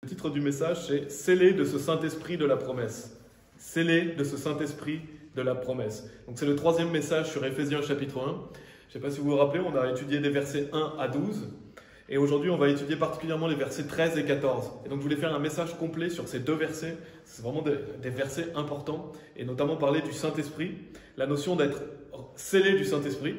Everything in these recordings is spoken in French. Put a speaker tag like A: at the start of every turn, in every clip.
A: Le titre du message, c'est « Scellés de ce Saint-Esprit de la promesse ». Scellés de ce Saint-Esprit de la promesse. Donc c'est le troisième message sur Éphésiens chapitre 1. Je ne sais pas si vous vous rappelez, on a étudié des versets 1 à 12. Et aujourd'hui, on va étudier particulièrement les versets 13 et 14. Et donc je voulais faire un message complet sur ces deux versets. C'est vraiment des versets importants. Et notamment parler du Saint-Esprit, la notion d'être scellé du Saint-Esprit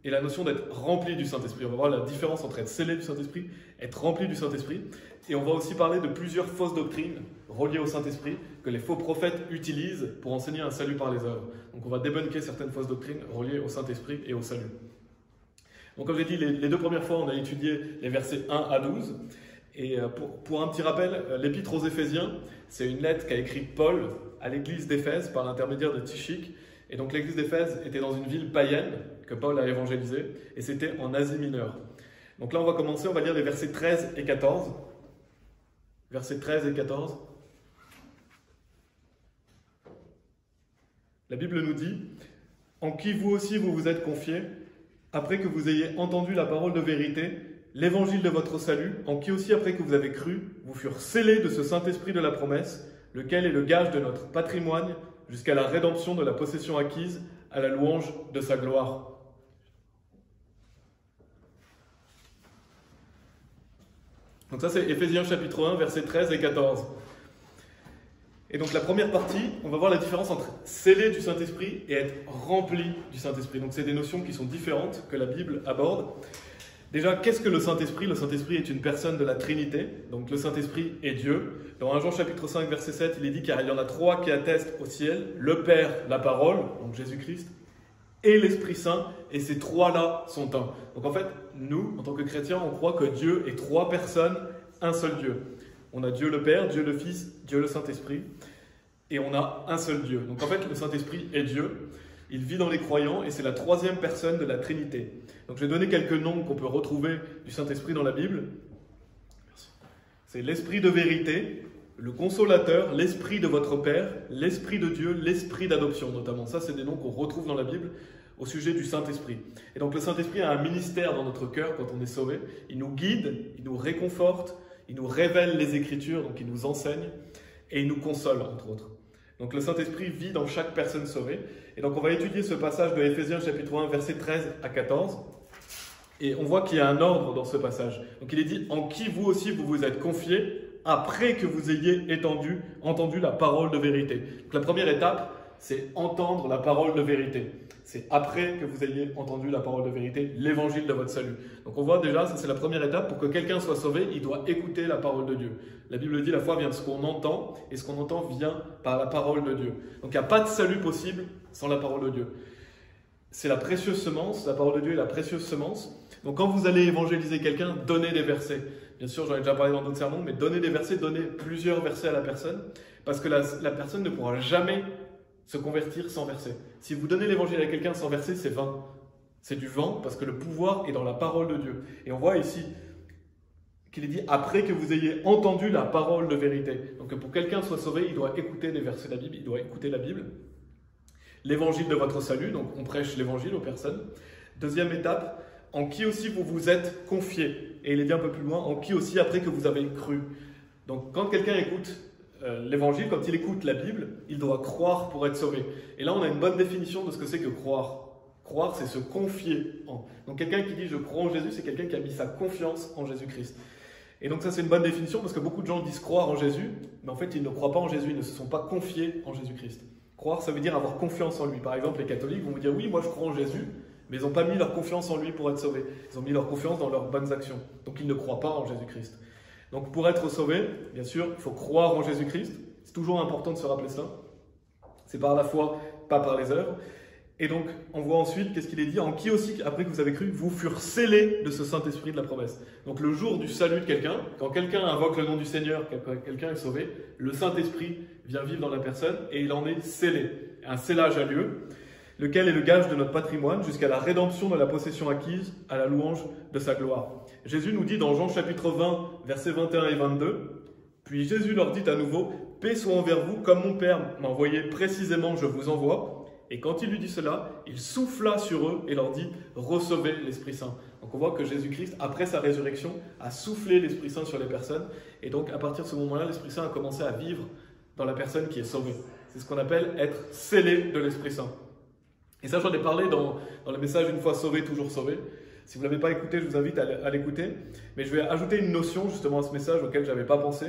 A: et la notion d'être rempli du Saint-Esprit. On va voir la différence entre être scellé du Saint-Esprit, être rempli du Saint-Esprit. Et on va aussi parler de plusieurs fausses doctrines reliées au Saint-Esprit que les faux prophètes utilisent pour enseigner un salut par les œuvres. Donc on va débunker certaines fausses doctrines reliées au Saint-Esprit et au salut. Donc comme j'ai dit, les deux premières fois, on a étudié les versets 1 à 12. Et pour un petit rappel, l'épître aux Éphésiens, c'est une lettre qu'a écrite Paul à l'église d'Éphèse par l'intermédiaire de Tychik. Et donc l'église d'Éphèse était dans une ville païenne que Paul a évangélisée, et c'était en Asie mineure. Donc là, on va commencer, on va lire les versets 13 et 14. Versets 13 et 14. La Bible nous dit « En qui vous aussi vous vous êtes confiés, après que vous ayez entendu la parole de vérité, l'évangile de votre salut, en qui aussi après que vous avez cru, vous furent scellés de ce Saint-Esprit de la promesse, lequel est le gage de notre patrimoine, jusqu'à la rédemption de la possession acquise, à la louange de sa gloire. » Donc ça c'est Éphésiens chapitre 1, versets 13 et 14. Et donc la première partie, on va voir la différence entre scellé du Saint-Esprit et être rempli du Saint-Esprit. Donc c'est des notions qui sont différentes que la Bible aborde. Déjà, qu'est-ce que le Saint-Esprit? Le Saint-Esprit est une personne de la Trinité. Donc le Saint-Esprit est Dieu. Dans 1 Jean chapitre 5, verset 7, il est dit « Car il y en a trois qui attestent au ciel, le Père, la parole, donc Jésus-Christ, et l'Esprit Saint, et ces trois-là sont un. » Donc en fait, nous, en tant que chrétiens, on croit que Dieu est trois personnes, un seul Dieu. On a Dieu le Père, Dieu le Fils, Dieu le Saint-Esprit, et on a un seul Dieu. Donc en fait, le Saint-Esprit est Dieu, il vit dans les croyants, et c'est la troisième personne de la Trinité. Donc je vais donner quelques noms qu'on peut retrouver du Saint-Esprit dans la Bible. C'est l'Esprit de vérité, le Consolateur, l'Esprit de votre Père, l'Esprit de Dieu, l'Esprit d'adoption notamment. Ça, c'est des noms qu'on retrouve dans la Bible au sujet du Saint-Esprit. Et donc le Saint-Esprit a un ministère dans notre cœur quand on est sauvé. Il nous guide, il nous réconforte, il nous révèle les Écritures, donc il nous enseigne, et il nous console, entre autres. Donc le Saint-Esprit vit dans chaque personne sauvée. Et donc on va étudier ce passage de Éphésiens chapitre 1, versets 13 à 14. Et on voit qu'il y a un ordre dans ce passage. Donc il est dit « En qui vous aussi vous vous êtes confiés, après que vous ayez entendu la parole de vérité. » Donc la première étape, c'est entendre la parole de vérité. C'est après que vous ayez entendu la parole de vérité, l'évangile de votre salut. Donc on voit déjà, ça c'est la première étape, pour que quelqu'un soit sauvé, il doit écouter la parole de Dieu. La Bible dit, la foi vient de ce qu'on entend, et ce qu'on entend vient par la parole de Dieu. Donc il n'y a pas de salut possible sans la parole de Dieu. C'est la précieuse semence, la parole de Dieu est la précieuse semence. Donc quand vous allez évangéliser quelqu'un, donnez des versets. Bien sûr, j'en ai déjà parlé dans d'autres sermons, mais donnez des versets, donnez plusieurs versets à la personne, parce que la personne ne pourra jamais se convertir sans verset. Si vous donnez l'évangile à quelqu'un sans verset, c'est vain. C'est du vent parce que le pouvoir est dans la parole de Dieu. Et on voit ici qu'il est dit après que vous ayez entendu la parole de vérité. Donc pour que quelqu'un soit sauvé, il doit écouter des versets de la Bible, il doit écouter la Bible. L'évangile de votre salut, donc on prêche l'évangile aux personnes. Deuxième étape, en qui aussi vous vous êtes confiés. Et il est dit un peu plus loin, en qui aussi après que vous avez cru. Donc quand quelqu'un écoute l'évangile, quand il écoute la Bible, il doit croire pour être sauvé. Et là, on a une bonne définition de ce que c'est que croire. Croire, c'est se confier en. Donc quelqu'un qui dit « je crois en Jésus », c'est quelqu'un qui a mis sa confiance en Jésus-Christ. Et donc ça, c'est une bonne définition parce que beaucoup de gens disent croire en Jésus, mais en fait, ils ne croient pas en Jésus, ils ne se sont pas confiés en Jésus-Christ. Croire, ça veut dire avoir confiance en lui. Par exemple, les catholiques vont vous dire « oui, moi je crois en Jésus », mais ils n'ont pas mis leur confiance en lui pour être sauvés. Ils ont mis leur confiance dans leurs bonnes actions. Donc ils ne croient pas en Jésus-Christ. Donc pour être sauvé, bien sûr, il faut croire en Jésus-Christ. C'est toujours important de se rappeler ça. C'est par la foi, pas par les œuvres. Et donc, on voit ensuite, qu'est-ce qu'il est dit? En qui aussi, après que vous avez cru, vous furent scellés de ce Saint-Esprit de la promesse. Donc le jour du salut de quelqu'un, quand quelqu'un invoque le nom du Seigneur, quelqu'un est sauvé, le Saint-Esprit vient vivre dans la personne et il en est scellé. Un scellage a lieu, lequel est le gage de notre patrimoine jusqu'à la rédemption de la possession acquise à la louange de sa gloire. Jésus nous dit dans Jean chapitre 20, versets 21 et 22, « Puis Jésus leur dit à nouveau, « Paix soit envers vous, comme mon Père m'a envoyé précisément, je vous envoie. » Et quand il lui dit cela, il souffla sur eux et leur dit « Recevez l'Esprit Saint ». Donc on voit que Jésus-Christ, après sa résurrection, a soufflé l'Esprit Saint sur les personnes. Et donc à partir de ce moment-là, l'Esprit Saint a commencé à vivre dans la personne qui est sauvée. C'est ce qu'on appelle être scellé de l'Esprit Saint. Et ça, j'en ai parlé dans le message « Une fois sauvé, toujours sauvé ». Si vous ne l'avez pas écouté, je vous invite à l'écouter. Mais je vais ajouter une notion justement à ce message auquel je n'avais pas pensé.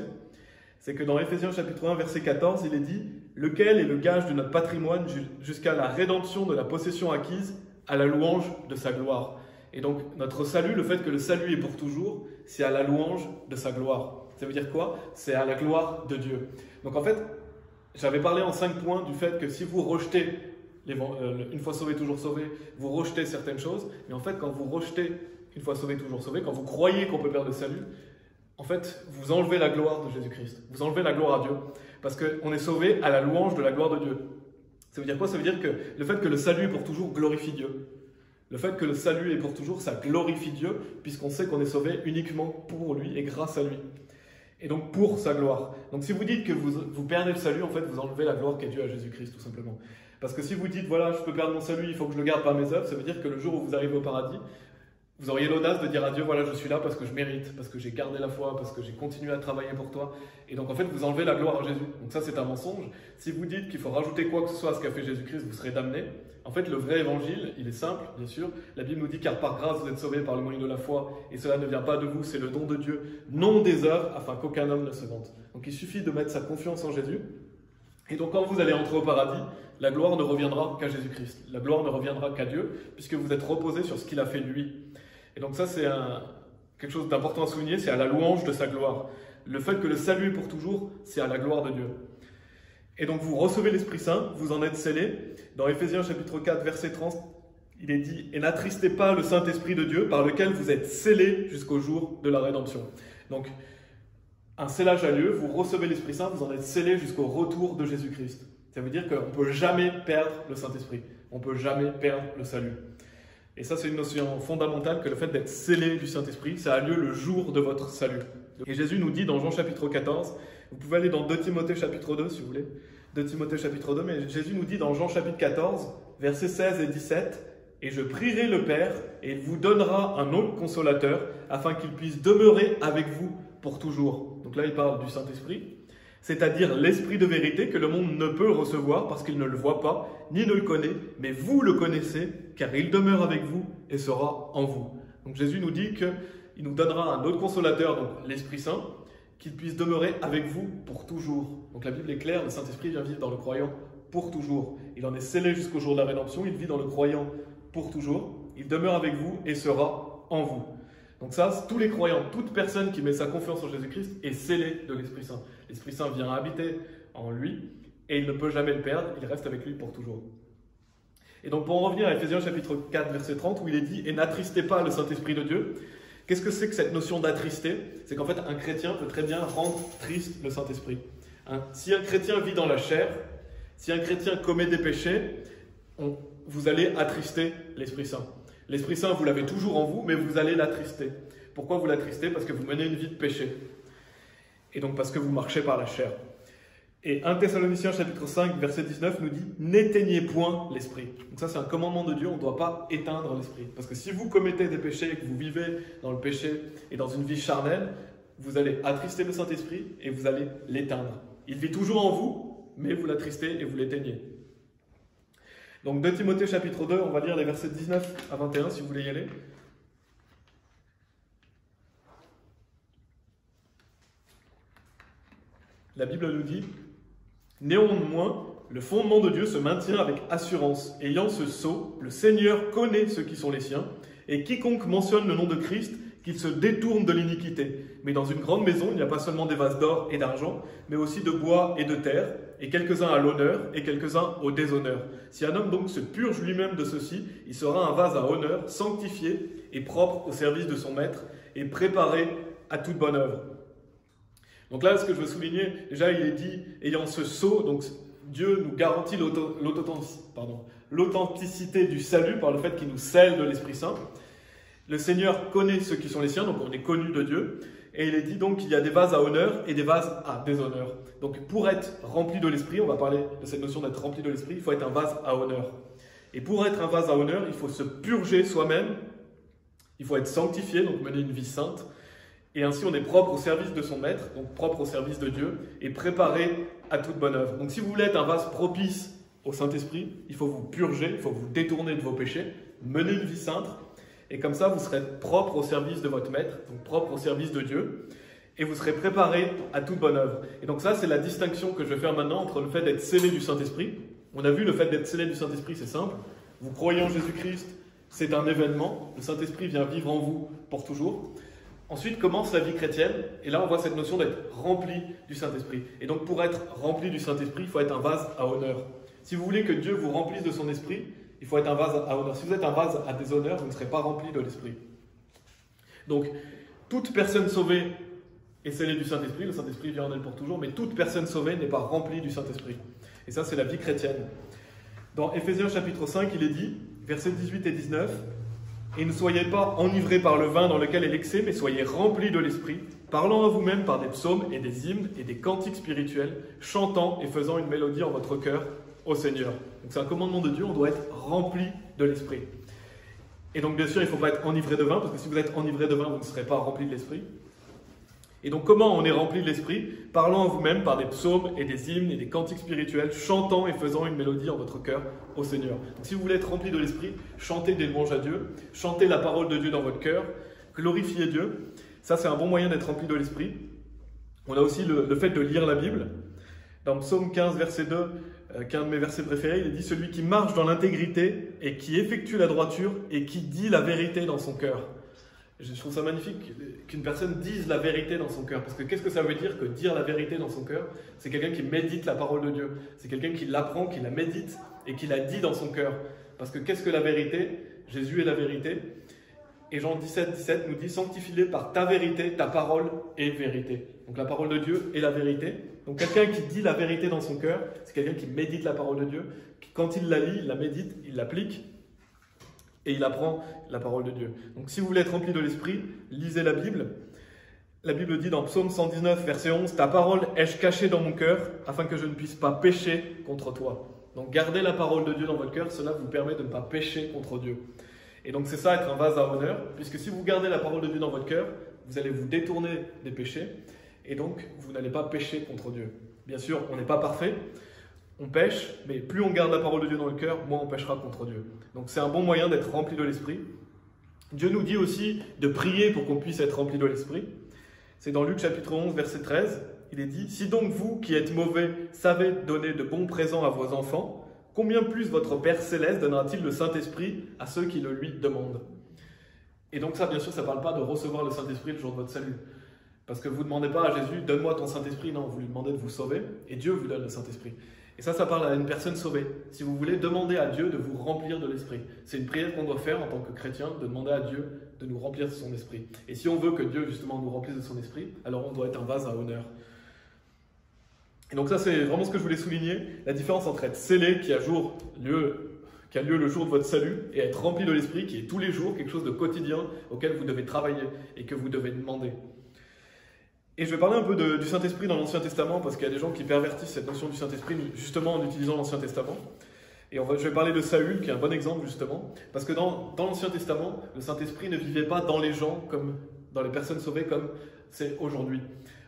A: C'est que dans Éphésiens chapitre 1, verset 14, il est dit « Lequel est le gage de notre patrimoine jusqu'à la rédemption de la possession acquise à la louange de sa gloire. » Et donc, notre salut, le fait que le salut est pour toujours, c'est à la louange de sa gloire. Ça veut dire quoi? C'est à la gloire de Dieu. Donc en fait, j'avais parlé en 5 points du fait que si vous rejetez une fois sauvé, toujours sauvé, vous rejetez certaines choses. Mais en fait, quand vous rejetez une fois sauvé, toujours sauvé, quand vous croyez qu'on peut perdre le salut, en fait, vous enlevez la gloire de Jésus-Christ. Vous enlevez la gloire à Dieu. Parce qu'on est sauvé à la louange de la gloire de Dieu. Ça veut dire quoi? Ça veut dire que le fait que le salut est pour toujours glorifie Dieu. Le fait que le salut est pour toujours, ça glorifie Dieu, puisqu'on sait qu'on est sauvé uniquement pour lui et grâce à lui. Et donc pour sa gloire. Donc si vous dites que vous perdez le salut, en fait, vous enlevez la gloire qu'est Dieu à Jésus-Christ, tout simplement. Parce que si vous dites, voilà, je peux perdre mon salut, il faut que je le garde par mes œuvres, ça veut dire que le jour où vous arrivez au paradis, vous auriez l'audace de dire à Dieu, voilà, je suis là parce que je mérite, parce que j'ai gardé la foi, parce que j'ai continué à travailler pour toi. Et donc en fait, vous enlevez la gloire à Jésus. Donc ça, c'est un mensonge. Si vous dites qu'il faut rajouter quoi que ce soit à ce qu'a fait Jésus-Christ, vous serez damné. En fait, le vrai évangile, il est simple, bien sûr. La Bible nous dit, car par grâce, vous êtes sauvés par le moyen de la foi, et cela ne vient pas de vous, c'est le don de Dieu, non des œuvres, afin qu'aucun homme ne se vante. Donc il suffit de mettre sa confiance en Jésus. Et donc quand vous allez entrer au paradis, la gloire ne reviendra qu'à Jésus-Christ. La gloire ne reviendra qu'à Dieu, puisque vous êtes reposé sur ce qu'il a fait lui. Et donc ça, c'est quelque chose d'important à souligner, c'est à la louange de sa gloire. Le fait que le salut est pour toujours, c'est à la gloire de Dieu. Et donc vous recevez l'Esprit Saint, vous en êtes scellés. Dans Éphésiens chapitre 4, verset 30, il est dit « Et n'attristez pas le Saint-Esprit de Dieu, par lequel vous êtes scellés jusqu'au jour de la rédemption. » Donc, un scellage a lieu, vous recevez l'Esprit Saint, vous en êtes scellés jusqu'au retour de Jésus-Christ. Ça veut dire qu'on ne peut jamais perdre le Saint-Esprit. On ne peut jamais perdre le salut. Et ça, c'est une notion fondamentale, que le fait d'être scellé du Saint-Esprit, ça a lieu le jour de votre salut. Et Jésus nous dit dans Jean chapitre 14, vous pouvez aller dans 2 Timothée chapitre 2 si vous voulez, 2 Timothée chapitre 2, mais Jésus nous dit dans Jean chapitre 14, versets 16 et 17, « Et je prierai le Père, et il vous donnera un autre consolateur, afin qu'il puisse demeurer avec vous pour toujours. » Donc là, il parle du Saint-Esprit, c'est-à-dire l'Esprit de vérité que le monde ne peut recevoir parce qu'il ne le voit pas, ni ne le connaît, mais vous le connaissez, car il demeure avec vous et sera en vous. Donc Jésus nous dit qu'il nous donnera un autre consolateur, donc l'Esprit Saint, qu'il puisse demeurer avec vous pour toujours. Donc la Bible est claire, le Saint-Esprit vient vivre dans le croyant pour toujours. Il en est scellé jusqu'au jour de la rédemption, il vit dans le croyant pour toujours, il demeure avec vous et sera en vous. Donc ça, tous les croyants, toute personne qui met sa confiance en Jésus-Christ est scellée de l'Esprit Saint. L'Esprit Saint vient habiter en lui et il ne peut jamais le perdre, il reste avec lui pour toujours. Et donc pour en revenir à Éphésiens chapitre 4, verset 30, où il est dit « Et n'attristez pas le Saint-Esprit de Dieu », qu'est-ce que c'est que cette notion d'attrister? C'est qu'en fait, un chrétien peut très bien rendre triste le Saint-Esprit. Si un chrétien vit dans la chair, si un chrétien commet des péchés, vous allez attrister l'Esprit Saint. L'Esprit Saint, vous l'avez toujours en vous, mais vous allez l'attrister. Pourquoi vous l'attristez? Parce que vous menez une vie de péché. Et donc parce que vous marchez par la chair. Et 1 Thessaloniciens chapitre 5, verset 19 nous dit « N'éteignez point l'Esprit ». Donc ça, c'est un commandement de Dieu, on ne doit pas éteindre l'Esprit. Parce que si vous commettez des péchés, que vous vivez dans le péché et dans une vie charnelle, vous allez attrister le Saint-Esprit et vous allez l'éteindre. Il vit toujours en vous, mais vous l'attristez et vous l'éteignez. Donc 2 Timothée chapitre 2, on va lire les versets 19 à 21 si vous voulez y aller. La Bible nous dit « Néanmoins, le fondement de Dieu se maintient avec assurance. Ayant ce sceau, le Seigneur connaît ceux qui sont les siens, et quiconque mentionne le nom de Christ, qu'il se détourne de l'iniquité. Mais dans une grande maison, il n'y a pas seulement des vases d'or et d'argent, mais aussi de bois et de terre, et quelques-uns à l'honneur et quelques-uns au déshonneur. Si un homme donc se purge lui-même de ceci, il sera un vase à honneur, sanctifié et propre au service de son maître, et préparé à toute bonne œuvre. » Donc là, ce que je veux souligner, déjà il est dit, ayant ce sceau, donc Dieu nous garantit l'authenticité du salut par le fait qu'il nous scelle de l'Esprit Saint. Le Seigneur connaît ceux qui sont les siens, donc on est connu de Dieu. Et il est dit donc qu'il y a des vases à honneur et des vases à déshonneur. Donc pour être rempli de l'esprit, on va parler de cette notion d'être rempli de l'esprit, il faut être un vase à honneur. Et pour être un vase à honneur, il faut se purger soi-même, il faut être sanctifié, donc mener une vie sainte. Et ainsi on est propre au service de son maître, donc propre au service de Dieu, et préparé à toute bonne œuvre. Donc si vous voulez être un vase propice au Saint-Esprit, il faut vous purger, il faut vous détourner de vos péchés, mener une vie sainte, et comme ça vous serez propre au service de votre maître, donc propre au service de Dieu, et vous serez préparé à toute bonne œuvre. Et donc ça c'est la distinction que je vais faire maintenant entre le fait d'être scellé du Saint-Esprit. On a vu le fait d'être scellé du Saint-Esprit, c'est simple. Vous croyez en Jésus-Christ, c'est un événement, le Saint-Esprit vient vivre en vous pour toujours. Ensuite commence la vie chrétienne, et là on voit cette notion d'être rempli du Saint-Esprit. Et donc pour être rempli du Saint-Esprit, il faut être un vase à honneur. Si vous voulez que Dieu vous remplisse de son esprit, il faut être un vase à honneur. Si vous êtes un vase à déshonneur, vous ne serez pas rempli de l'Esprit. Donc toute personne sauvée est scellée du Saint-Esprit, le Saint-Esprit vient en elle pour toujours, mais toute personne sauvée n'est pas remplie du Saint-Esprit. Et ça c'est la vie chrétienne. Dans Éphésiens chapitre 5, il est dit, versets 18 et 19, « Et ne soyez pas enivrés par le vin dans lequel est l'excès, mais soyez remplis de l'esprit, parlant à vous-même par des psaumes et des hymnes et des cantiques spirituels, chantant et faisant une mélodie en votre cœur au Seigneur. » Donc c'est un commandement de Dieu, on doit être rempli de l'esprit. Et donc bien sûr, il ne faut pas être enivré de vin, parce que si vous êtes enivré de vin, vous ne serez pas rempli de l'esprit. Et donc comment on est rempli de l'esprit? Parlant à vous-même par des psaumes et des hymnes et des cantiques spirituels, chantant et faisant une mélodie en votre cœur au Seigneur. Donc si vous voulez être rempli de l'esprit, chantez des louanges à Dieu, chantez la parole de Dieu dans votre cœur, glorifiez Dieu. Ça c'est un bon moyen d'être rempli de l'esprit. On a aussi le fait de lire la Bible. Dans Psaume 15, verset 2, qui est un de mes versets préférés, il est dit « Celui qui marche dans l'intégrité et qui effectue la droiture et qui dit la vérité dans son cœur ». Je trouve ça magnifique qu'une personne dise la vérité dans son cœur. Parce que qu'est-ce que ça veut dire que dire la vérité dans son cœur? C'est quelqu'un qui médite la parole de Dieu. C'est quelqu'un qui l'apprend, qui la médite et qui la dit dans son cœur. Parce que qu'est-ce que la vérité? Jésus est la vérité. Et Jean 17 nous dit « Sanctifie-les par ta vérité, ta parole est vérité ». Donc la parole de Dieu est la vérité. Donc quelqu'un qui dit la vérité dans son cœur, c'est quelqu'un qui médite la parole de Dieu. Qui, quand il la lit, il la médite, il l'applique. Et il apprend la parole de Dieu. Donc si vous voulez être rempli de l'esprit, lisez la Bible. La Bible dit dans Psaume 119, verset 11, « Ta parole ai-je cachée dans mon cœur, afin que je ne puisse pas pécher contre toi. » Donc gardez la parole de Dieu dans votre cœur, cela vous permet de ne pas pécher contre Dieu. Et donc c'est ça être un vase à honneur, puisque si vous gardez la parole de Dieu dans votre cœur, vous allez vous détourner des péchés, et donc vous n'allez pas pécher contre Dieu. Bien sûr, on n'est pas parfait, on pêche, mais plus on garde la parole de Dieu dans le cœur, moins on pêchera contre Dieu. Donc c'est un bon moyen d'être rempli de l'esprit. Dieu nous dit aussi de prier pour qu'on puisse être rempli de l'esprit. C'est dans Luc chapitre 11, verset 13, il est dit « Si donc vous, qui êtes mauvais, savez donner de bons présents à vos enfants, combien plus votre Père Céleste donnera-t-il le Saint-Esprit à ceux qui le lui demandent ?» Et donc ça, bien sûr, ça ne parle pas de recevoir le Saint-Esprit le jour de votre salut. Parce que vous ne demandez pas à Jésus « Donne-moi ton Saint-Esprit », non, vous lui demandez de vous sauver, et Dieu vous donne le Saint-Esprit. Et ça parle à une personne sauvée. Si vous voulez, demandez à Dieu de vous remplir de l'Esprit. C'est une prière qu'on doit faire en tant que chrétien, de demander à Dieu de nous remplir de son Esprit. Et si on veut que Dieu, justement, nous remplisse de son Esprit, alors on doit être un vase à honneur. Et donc ça, c'est vraiment ce que je voulais souligner, la différence entre être scellé, qui a lieu le jour de votre salut, et être rempli de l'Esprit, qui est tous les jours quelque chose de quotidien auquel vous devez travailler et que vous devez demander. Et je vais parler un peu du Saint-Esprit dans l'Ancien Testament, parce qu'il y a des gens qui pervertissent cette notion du Saint-Esprit, justement en utilisant l'Ancien Testament. Et je vais parler de Saül, qui est un bon exemple, justement, parce que dans l'Ancien Testament, le Saint-Esprit ne vivait pas dans les gens, comme dans les personnes sauvées, comme c'est aujourd'hui.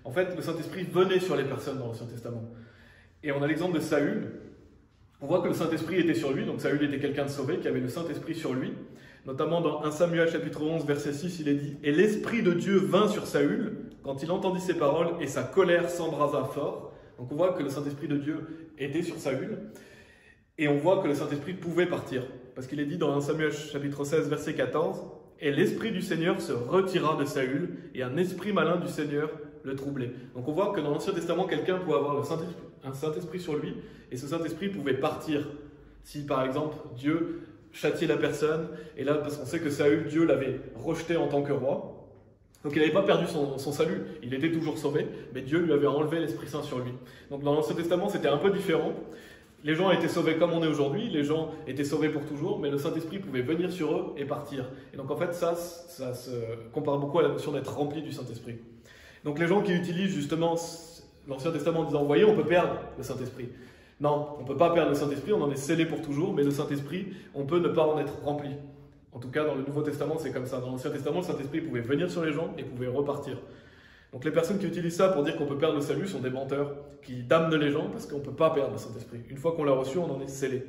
A: En fait, le Saint-Esprit venait sur les personnes dans l'Ancien Testament. Et on a l'exemple de Saül. On voit que le Saint-Esprit était sur lui, donc Saül était quelqu'un de sauvé, qui avait le Saint-Esprit sur lui. Notamment dans 1 Samuel chapitre 11, verset 6, il est dit « Et l'Esprit de Dieu vint sur Saül, quand il entendit ces paroles, et sa colère s'embrasa fort. » Donc on voit que le Saint-Esprit de Dieu était sur Saül, et on voit que le Saint-Esprit pouvait partir. Parce qu'il est dit dans 1 Samuel chapitre 16, verset 14, « Et l'Esprit du Seigneur se retira de Saül, et un esprit malin du Seigneur le troublait. » Donc on voit que dans l'Ancien Testament, quelqu'un pouvait avoir un Saint-Esprit sur lui, et ce Saint-Esprit pouvait partir. Si par exemple, Dieu châtier la personne, et là, parce qu'on sait que Saül, Dieu l'avait rejeté en tant que roi, donc il n'avait pas perdu son salut, il était toujours sauvé, mais Dieu lui avait enlevé l'Esprit Saint sur lui. Donc dans l'Ancien Testament, c'était un peu différent. Les gens étaient sauvés comme on est aujourd'hui, les gens étaient sauvés pour toujours, mais le Saint-Esprit pouvait venir sur eux et partir. Et donc en fait, ça se compare beaucoup à la notion d'être rempli du Saint-Esprit. Donc les gens qui utilisent justement l'Ancien Testament en disant, vous voyez, on peut perdre le Saint-Esprit. Non, on ne peut pas perdre le Saint-Esprit, on en est scellé pour toujours, mais le Saint-Esprit, on peut ne pas en être rempli. En tout cas, dans le Nouveau Testament, c'est comme ça. Dans l'Ancien Testament, le Saint-Esprit pouvait venir sur les gens et pouvait repartir. Donc les personnes qui utilisent ça pour dire qu'on peut perdre le salut sont des menteurs qui damnent les gens parce qu'on ne peut pas perdre le Saint-Esprit. Une fois qu'on l'a reçu, on en est scellé.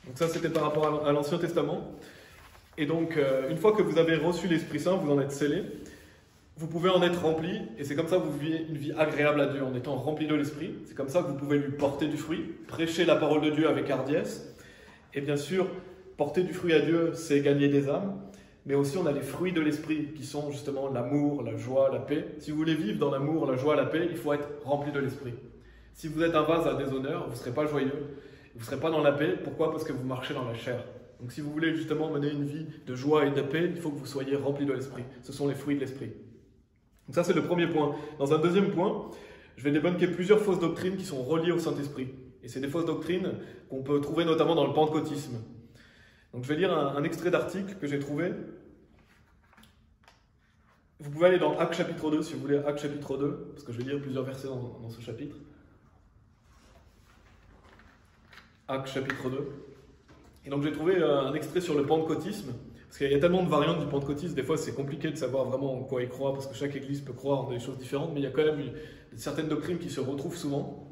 A: Donc ça, c'était par rapport à l'Ancien Testament. Et donc, une fois que vous avez reçu l'Esprit Saint, vous en êtes scellé, vous pouvez en être rempli, et c'est comme ça que vous vivez une vie agréable à Dieu, en étant rempli de l'Esprit. C'est comme ça que vous pouvez lui porter du fruit, prêcher la parole de Dieu avec hardiesse. Et bien sûr, porter du fruit à Dieu, c'est gagner des âmes. Mais aussi, on a les fruits de l'Esprit, qui sont justement l'amour, la joie, la paix. Si vous voulez vivre dans l'amour, la joie, la paix, il faut être rempli de l'Esprit. Si vous êtes un vase à déshonneur, vous ne serez pas joyeux, vous ne serez pas dans la paix. Pourquoi? Parce que vous marchez dans la chair. Donc si vous voulez justement mener une vie de joie et de paix, il faut que vous soyez rempli de l'Esprit. Ce sont les fruits de l'Esprit. Donc ça, c'est le premier point. Dans un deuxième point, je vais débunker plusieurs fausses doctrines qui sont reliées au Saint-Esprit. Et c'est des fausses doctrines qu'on peut trouver notamment dans le pentecôtisme. Donc je vais lire un extrait d'article que j'ai trouvé. Vous pouvez aller dans Actes chapitre 2, si vous voulez, Actes chapitre 2, parce que je vais lire plusieurs versets dans ce chapitre. Actes chapitre 2. Et donc j'ai trouvé un extrait sur le pentecôtisme, parce qu'il y a tellement de variantes du pentecôtisme, des fois c'est compliqué de savoir vraiment en quoi ils croient, parce que chaque église peut croire en des choses différentes, mais il y a quand même certaines doctrines qui se retrouvent souvent.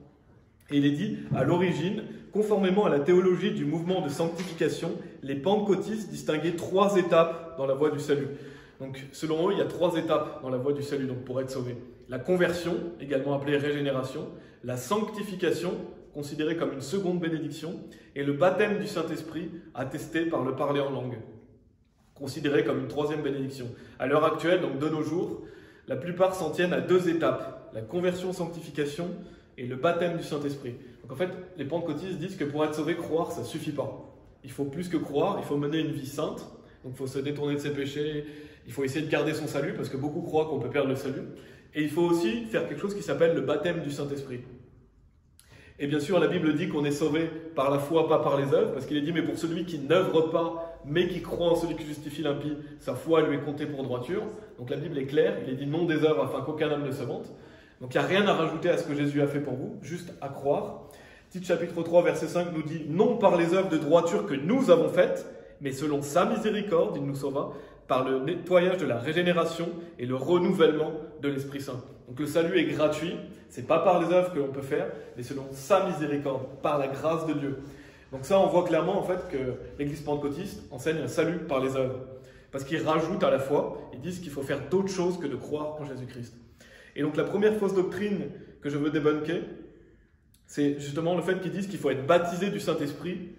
A: Et il est dit, à l'origine, conformément à la théologie du mouvement de sanctification, les pentecôtistes distinguaient 3 étapes dans la voie du salut. Donc, selon eux, il y a 3 étapes dans la voie du salut, donc pour être sauvé. La conversion, également appelée régénération, la sanctification, considérée comme une seconde bénédiction, et le baptême du Saint-Esprit, attesté par le parler en langue, considéré comme une 3e bénédiction. À l'heure actuelle, donc de nos jours, la plupart s'en tiennent à 2 étapes, la conversion, sanctification, et le baptême du Saint-Esprit. Donc en fait, les pentecôtistes disent que pour être sauvé, croire, ça ne suffit pas. Il faut plus que croire, il faut mener une vie sainte, donc il faut se détourner de ses péchés, il faut essayer de garder son salut, parce que beaucoup croient qu'on peut perdre le salut. Et il faut aussi faire quelque chose qui s'appelle le baptême du Saint-Esprit. Et bien sûr, la Bible dit qu'on est sauvé par la foi, pas par les œuvres, parce qu'il est dit, mais pour celui qui n'œuvre pas, mais qui croit en celui qui justifie l'impie, sa foi lui est comptée pour droiture. Donc la Bible est claire, il est dit non des œuvres afin qu'aucun homme ne se vante. Donc il n'y a rien à rajouter à ce que Jésus a fait pour vous, juste à croire. Tite chapitre 3, verset 5 nous dit, non par les œuvres de droiture que nous avons faites, mais selon sa miséricorde, il nous sauva, par le nettoyage de la régénération et le renouvellement de l'Esprit Saint. Donc le salut est gratuit, c'est pas par les œuvres que l'on peut faire, mais selon sa miséricorde, par la grâce de Dieu. Donc ça, on voit clairement en fait que l'Église pentecôtiste enseigne un salut par les œuvres. Parce qu'ils rajoutent à la foi, ils disent qu'il faut faire d'autres choses que de croire en Jésus-Christ. Et donc la première fausse doctrine que je veux débunker, c'est justement le fait qu'ils disent qu'il faut être baptisé du Saint-Esprit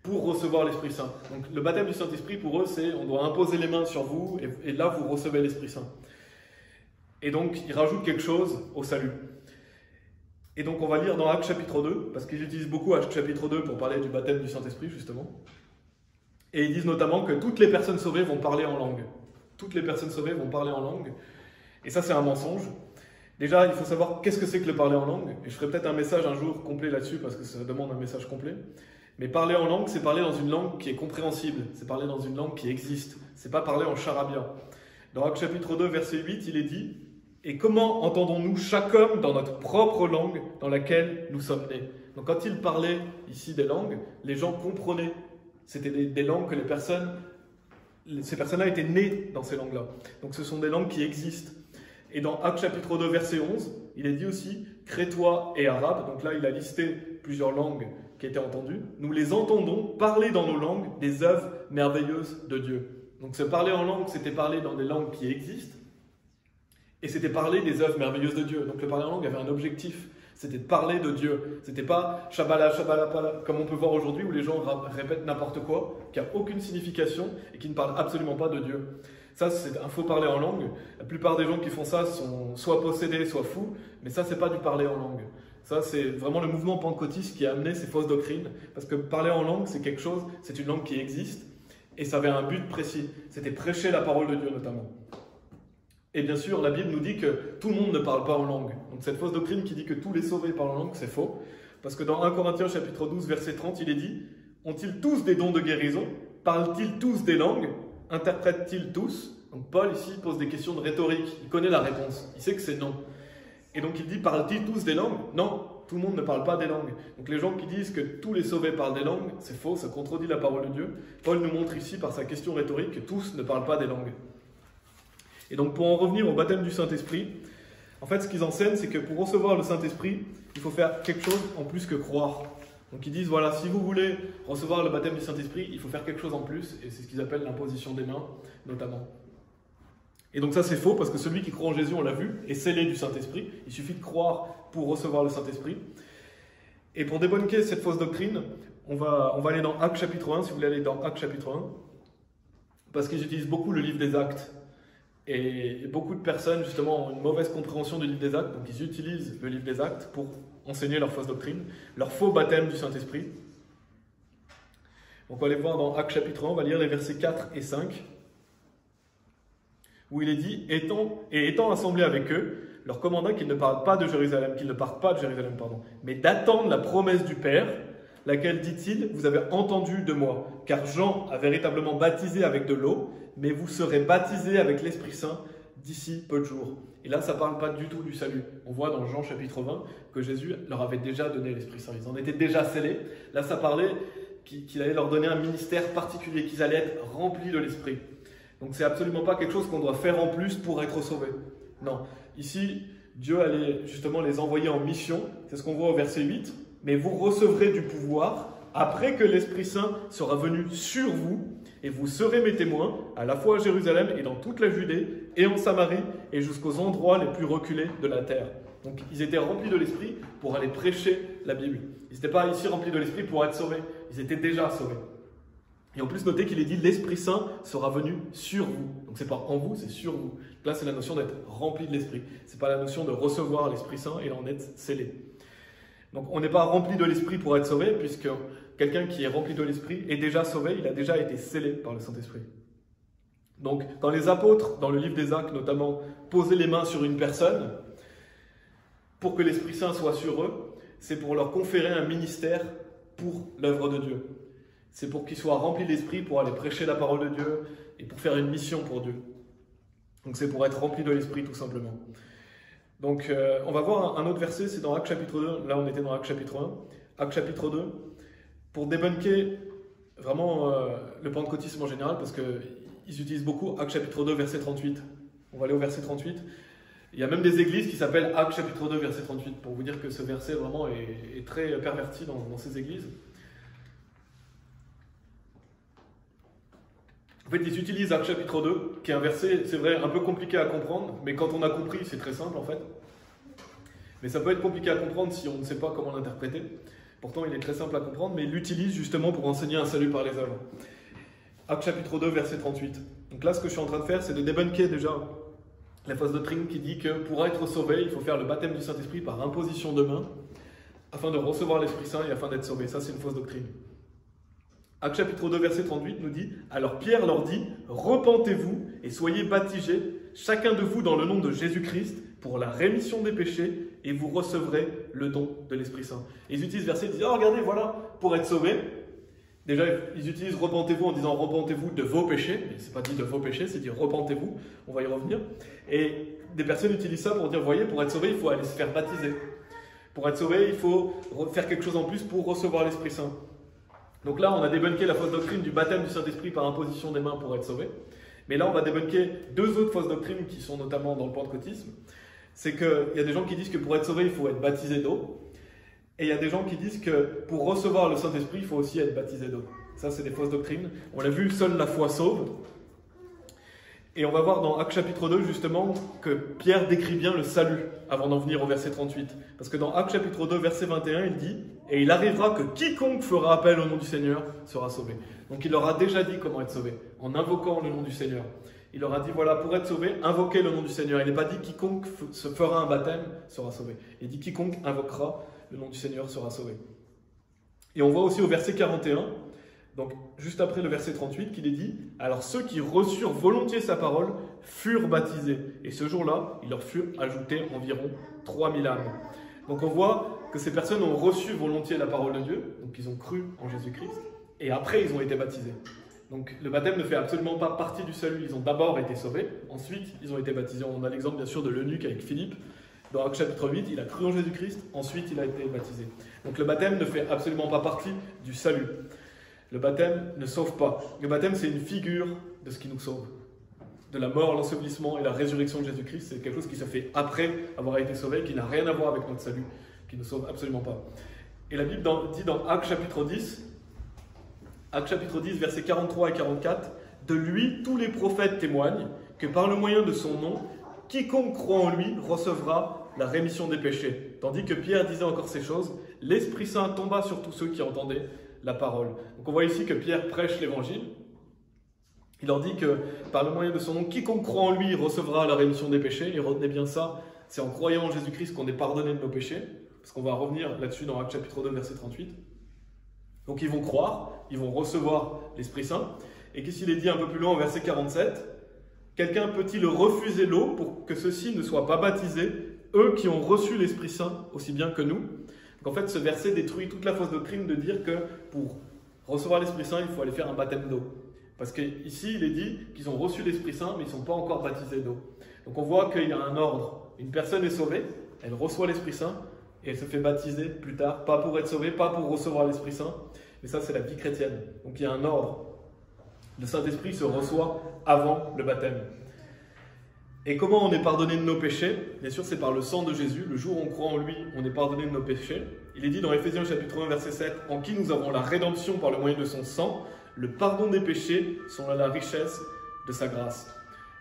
A: pour recevoir l'Esprit Saint. Donc le baptême du Saint-Esprit, pour eux, c'est on doit imposer les mains sur vous et là vous recevez l'Esprit Saint. Et donc ils rajoutent quelque chose au salut. Et donc on va lire dans Actes chapitre 2, parce qu'ils utilisent beaucoup Actes chapitre 2 pour parler du baptême du Saint-Esprit justement. Et ils disent notamment que toutes les personnes sauvées vont parler en langue. Toutes les personnes sauvées vont parler en langue. Et ça c'est un mensonge. Déjà, il faut savoir qu'est-ce que c'est que le parler en langue. Et je ferai peut-être un message un jour complet là-dessus, parce que ça demande un message complet. Mais parler en langue, c'est parler dans une langue qui est compréhensible. C'est parler dans une langue qui existe. C'est pas parler en charabia. Dans Actes chapitre 2, verset 8, il est dit « Et comment entendons-nous chaque homme dans notre propre langue dans laquelle nous sommes nés ?» Donc quand il parlait ici des langues, les gens comprenaient. C'était des langues que ces personnes-là étaient nées dans ces langues-là. Donc ce sont des langues qui existent. Et dans Actes chapitre 2, verset 11, il est dit aussi « Crétois et Arabes ». Donc là, il a listé plusieurs langues qui étaient entendues. Nous les entendons parler dans nos langues des œuvres merveilleuses de Dieu. Donc se parler en langue, c'était parler dans des langues qui existent. Et c'était parler des œuvres merveilleuses de Dieu. Donc le parler en langue avait un objectif. C'était de parler de Dieu. C'était pas Shabala, Shabala, Pala, comme on peut voir aujourd'hui où les gens répètent n'importe quoi, qui n'a aucune signification et qui ne parle absolument pas de Dieu. Ça, c'est un faux parler en langue. La plupart des gens qui font ça sont soit possédés, soit fous. Mais ça, c'est pas du parler en langue. Ça, c'est vraiment le mouvement pentecôtiste qui a amené ces fausses doctrines. Parce que parler en langue, c'est quelque chose, c'est une langue qui existe. Et ça avait un but précis. C'était prêcher la parole de Dieu, notamment. Et bien sûr, la Bible nous dit que tout le monde ne parle pas en langue. Donc cette fausse doctrine qui dit que tous les sauvés parlent en langue, c'est faux. Parce que dans 1 Corinthiens chapitre 12, verset 30, il est dit « Ont-ils tous des dons de guérison? Parlent-ils tous des langues? Interprètent-ils tous? Donc Paul ici pose des questions de rhétorique, il connaît la réponse, il sait que c'est non. Et donc il dit, parlent-ils tous des langues? Non, tout le monde ne parle pas des langues. Donc les gens qui disent que tous les sauvés parlent des langues, c'est faux, ça contredit la parole de Dieu. Paul nous montre ici par sa question rhétorique que tous ne parlent pas des langues. Et donc pour en revenir au baptême du Saint-Esprit, en fait ce qu'ils enseignent c'est que pour recevoir le Saint-Esprit, il faut faire quelque chose en plus que croire. Donc ils disent, voilà, si vous voulez recevoir le baptême du Saint-Esprit, il faut faire quelque chose en plus, et c'est ce qu'ils appellent l'imposition des mains, notamment. Et donc ça c'est faux, parce que celui qui croit en Jésus, on l'a vu, est scellé du Saint-Esprit. Il suffit de croire pour recevoir le Saint-Esprit. Et pour débunker cette fausse doctrine, on va aller dans Actes chapitre 1, si vous voulez aller dans Actes chapitre 1, parce qu'ils utilisent beaucoup le livre des Actes. Et beaucoup de personnes, justement, ont une mauvaise compréhension du livre des Actes, donc ils utilisent le livre des Actes pour enseigner leur fausse doctrine, leur faux baptême du Saint-Esprit. Donc on va aller voir dans Actes chapitre 1, on va lire les versets 4 et 5, où il est dit, étant assemblés avec eux, leur commanda qu'ils ne partent pas de Jérusalem, mais d'attendre la promesse du Père, laquelle, dit-il, vous avez entendu de moi, car Jean a véritablement baptisé avec de l'eau, mais vous serez baptisés avec l'Esprit Saint d'ici peu de jours. Et là, ça ne parle pas du tout du salut. On voit dans Jean chapitre 20 que Jésus leur avait déjà donné l'Esprit Saint. Ils en étaient déjà scellés. Là, ça parlait qu'il allait leur donner un ministère particulier, qu'ils allaient être remplis de l'Esprit. Donc, c'est absolument pas quelque chose qu'on doit faire en plus pour être sauvé. Non. Ici, Dieu allait justement les envoyer en mission. C'est ce qu'on voit au verset 8. Mais vous recevrez du pouvoir après que l'Esprit Saint sera venu sur vous, et vous serez mes témoins, à la fois à Jérusalem et dans toute la Judée, et en Samarie, et jusqu'aux endroits les plus reculés de la terre. Donc ils étaient remplis de l'Esprit pour aller prêcher la Bible. Ils n'étaient pas ici remplis de l'Esprit pour être sauvés, ils étaient déjà sauvés. Et en plus, notez qu'il est dit, l'Esprit Saint sera venu sur vous. Donc c'est pas en vous, c'est sur vous. Là, c'est la notion d'être rempli de l'Esprit. C'est pas la notion de recevoir l'Esprit Saint et d'en être scellé. Donc on n'est pas rempli de l'Esprit pour être sauvé, puisque quelqu'un qui est rempli de l'Esprit est déjà sauvé, il a déjà été scellé par le Saint-Esprit. Donc quand les apôtres, dans le livre des Actes notamment, posaient les mains sur une personne, pour que l'Esprit Saint soit sur eux, c'est pour leur conférer un ministère pour l'œuvre de Dieu. C'est pour qu'ils soient remplis d'Esprit, pour aller prêcher la parole de Dieu, et pour faire une mission pour Dieu. Donc c'est pour être rempli de l'Esprit tout simplement. Donc, on va voir un autre verset, c'est dans Actes chapitre 2. Là, on était dans Actes chapitre 1. Actes chapitre 2, pour débunker vraiment le pentecôtisme en général, parce qu'ils utilisent beaucoup Actes chapitre 2, verset 38. On va aller au verset 38. Il y a même des églises qui s'appellent Actes chapitre 2, verset 38, pour vous dire que ce verset vraiment est très perverti dans ces églises. En fait, ils utilisent Actes chapitre 2, qui est un verset, c'est vrai, un peu compliqué à comprendre, mais quand on a compris, c'est très simple en fait. Mais ça peut être compliqué à comprendre si on ne sait pas comment l'interpréter. Pourtant, il est très simple à comprendre, mais il l'utilise justement pour enseigner un salut par les œuvres. Actes chapitre 2, verset 38. Donc là, ce que je suis en train de faire, c'est de débunker déjà la fausse doctrine qui dit que pour être sauvé, il faut faire le baptême du Saint-Esprit par imposition de main, afin de recevoir l'Esprit Saint et afin d'être sauvé. Ça, c'est une fausse doctrine. Actes chapitre 2, verset 38 nous dit « Alors Pierre leur dit, repentez-vous et soyez baptisés, chacun de vous dans le nom de Jésus-Christ, pour la rémission des péchés, et vous recevrez le don de l'Esprit Saint. » Et ils utilisent ce verset, ils disent « Oh, regardez, voilà, pour être sauvés. » Déjà, ils utilisent « repentez-vous » en disant « repentez-vous de vos péchés ». Mais c'est pas dit de vos péchés, c'est dit « repentez-vous ». On va y revenir. Et des personnes utilisent ça pour dire « Voyez, pour être sauvé, il faut aller se faire baptiser. Pour être sauvé, il faut faire quelque chose en plus pour recevoir l'Esprit Saint. » Donc là, on a débunké la fausse doctrine du baptême du Saint-Esprit par imposition des mains pour être sauvé. Mais là, on va débunker deux autres fausses doctrines qui sont notamment dans le pentecôtisme. C'est qu'il y a des gens qui disent que pour être sauvé, il faut être baptisé d'eau. Et il y a des gens qui disent que pour recevoir le Saint-Esprit, il faut aussi être baptisé d'eau. Ça, c'est des fausses doctrines. On l'a vu, seule la foi sauve. Et on va voir dans Actes chapitre 2, justement, que Pierre décrit bien le salut avant d'en venir au verset 38. Parce que dans Actes chapitre 2, verset 21, il dit « Et il arrivera que quiconque fera appel au nom du Seigneur sera sauvé. » Donc il leur a déjà dit comment être sauvé, en invoquant le nom du Seigneur. Il leur a dit, voilà, pour être sauvé, invoquez le nom du Seigneur. Il n'est pas dit quiconque se fera un baptême sera sauvé. Il dit quiconque invoquera le nom du Seigneur sera sauvé. Et on voit aussi au verset 41, donc juste après le verset 38, qu'il est dit « Alors ceux qui reçurent volontiers sa parole furent baptisés. Et ce jour-là, il leur fut ajouté environ 3000 âmes. » Donc on voit que ces personnes ont reçu volontiers la parole de Dieu, donc ils ont cru en Jésus-Christ, et après ils ont été baptisés. Donc le baptême ne fait absolument pas partie du salut. Ils ont d'abord été sauvés, ensuite ils ont été baptisés. On a l'exemple bien sûr de l'eunuque avec Philippe. Dans Actes chapitre 8, il a cru en Jésus-Christ, ensuite il a été baptisé. Donc le baptême ne fait absolument pas partie du salut. Le baptême ne sauve pas. Le baptême, c'est une figure de ce qui nous sauve. De la mort, l'ensevelissement et la résurrection de Jésus-Christ, c'est quelque chose qui se fait après avoir été sauvé, qui n'a rien à voir avec notre salut, qui ne sauve absolument pas. Et la Bible dit dans Actes chapitre 10, versets 43 et 44, « De lui, tous les prophètes témoignent que par le moyen de son nom, quiconque croit en lui recevra la rémission des péchés. » Tandis que Pierre disait encore ces choses, l'Esprit Saint tomba sur tous ceux qui entendaient la parole. Donc on voit ici que Pierre prêche l'évangile. Il leur dit que par le moyen de son nom, quiconque croit en lui recevra la rémission des péchés. Et retenez bien ça, c'est en croyant en Jésus-Christ qu'on est pardonné de nos péchés. Parce qu'on va revenir là-dessus dans Actes chapitre 2, verset 38. Donc ils vont croire, ils vont recevoir l'Esprit Saint. Et qu'est-ce qu'il est dit un peu plus loin au verset 47 ? Quelqu'un peut-il refuser l'eau pour que ceux-ci ne soient pas baptisés, eux qui ont reçu l'Esprit Saint aussi bien que nous ? Donc en fait, ce verset détruit toute la fausse doctrine de dire que pour recevoir l'Esprit Saint, il faut aller faire un baptême d'eau. Parce qu'ici, il est dit qu'ils ont reçu l'Esprit Saint, mais ils ne sont pas encore baptisés d'eau. Donc on voit qu'il y a un ordre. Une personne est sauvée, elle reçoit l'Esprit Saint, et elle se fait baptiser plus tard, pas pour être sauvée, pas pour recevoir l'Esprit Saint, mais ça c'est la vie chrétienne. Donc il y a un ordre. Le Saint-Esprit se reçoit avant le baptême. Et comment on est pardonné de nos péchés? Bien sûr, c'est par le sang de Jésus. Le jour où on croit en lui, on est pardonné de nos péchés. Il est dit dans Éphésiens chapitre 1, verset 7, « En qui nous avons la rédemption par le moyen de son sang, le pardon des péchés selon la richesse de sa grâce. »